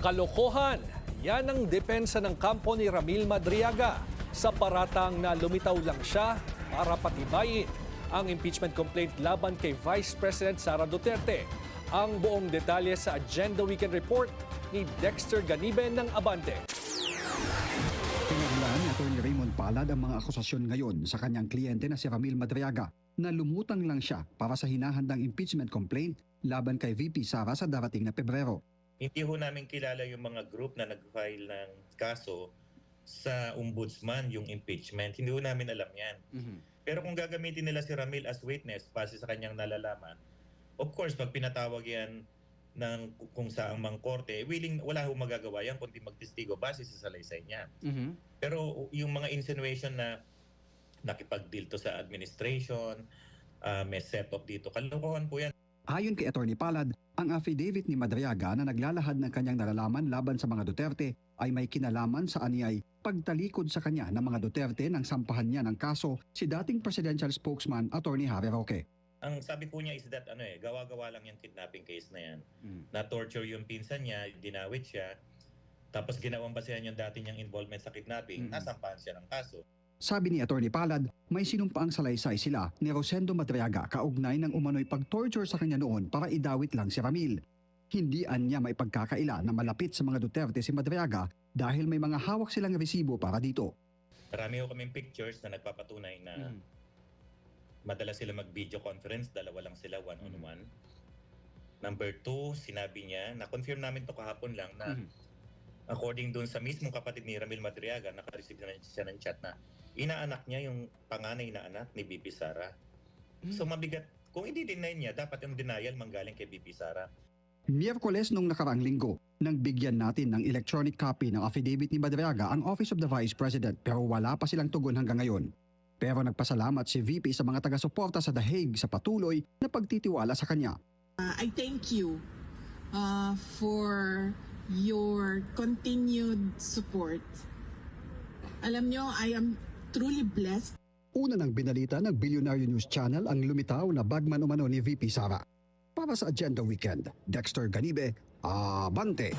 Kalokohan, yan ang depensa ng kampo ni Ramil Madriaga sa paratang na lumitaw lang siya para patibayin ang impeachment complaint laban kay Vice President Sara Duterte. Ang buong detalye sa Agenda Weekend Report ni Dexter Ganibe ng Abante. Pinaglaan ni Atty. Raymond Palad ang mga akusasyon ngayon sa kanyang kliyente na si Ramil Madriaga na lumutang lang siya para sa hinahandang impeachment complaint laban kay VP Sara sa darating na Pebrero. Hindi ho namin kilala yung mga group na nag-file ng kaso sa ombudsman, yung impeachment. Hindi ho namin alam yan. Pero kung gagamitin nila si Ramil as witness base sa kanyang nalalaman, of course, pag pinatawag yan ng kung saang mang korte, wala ho magagawa yan kundi magtestigo base sa salaysay niya. Pero yung mga insinuation na nakipag-deal to sa administration, may set-up dito, kalokohan po yan. Ayon kay Atty. Palad, ang affidavit ni Madriaga na naglalahad ng kanyang nalalaman laban sa mga Duterte ay may kinalaman sa aniyay pagtalikod sa kanya ng mga Duterte nang sampahan niya ng kaso si dating presidential spokesman Atty. Harry Roque. Ang sabi po niya is that gawa-gawa lang yung kidnapping case na yan. Na-torture yung pinsan niya, dinawit siya, tapos ginawang basehan yung dati niyang involvement sa kidnapping, nasampahan siya ng kaso. Sabi ni Atty. Palad, may sinumpaang salaysay sila ni Rosendo Madriaga kaugnay ng umano'y pag-torture sa kanya noon para idawit lang si Ramil. Hindi anya may pagkakaila na malapit sa mga Duterte si Madriaga dahil may mga hawak silang resibo para dito. Marami ho kaming pictures na nagpapatunay na madalas sila mag-video conference, dalawa lang sila one-on-one. Number 2, sinabi niya, na-confirm namin to kahapon lang na according dun sa mismong kapatid ni Ramil Madriaga, naka-receive na siya ng chat na inaanak niya yung panganay na anak ni BP Sara. So mabigat, kung i-deny niya, dapat yung denial manggaling kay BP Sara. Miyerkules nung nakaraang linggo, nang bigyan natin ng electronic copy ng affidavit ni Madriaga ang Office of the Vice President pero wala pa silang tugon hanggang ngayon. Pero nagpasalamat si VP sa mga taga-suporta sa The Hague sa patuloy na pagtitiwala sa kanya. I thank you for your continued support. Alam nyo, I am truly blessed. Una nang binalita ng Billionaire News Channel ang lumitaw na bagman umano ni VP Sara. Para sa Agenda Weekend, Dexter Ganibe, Abante!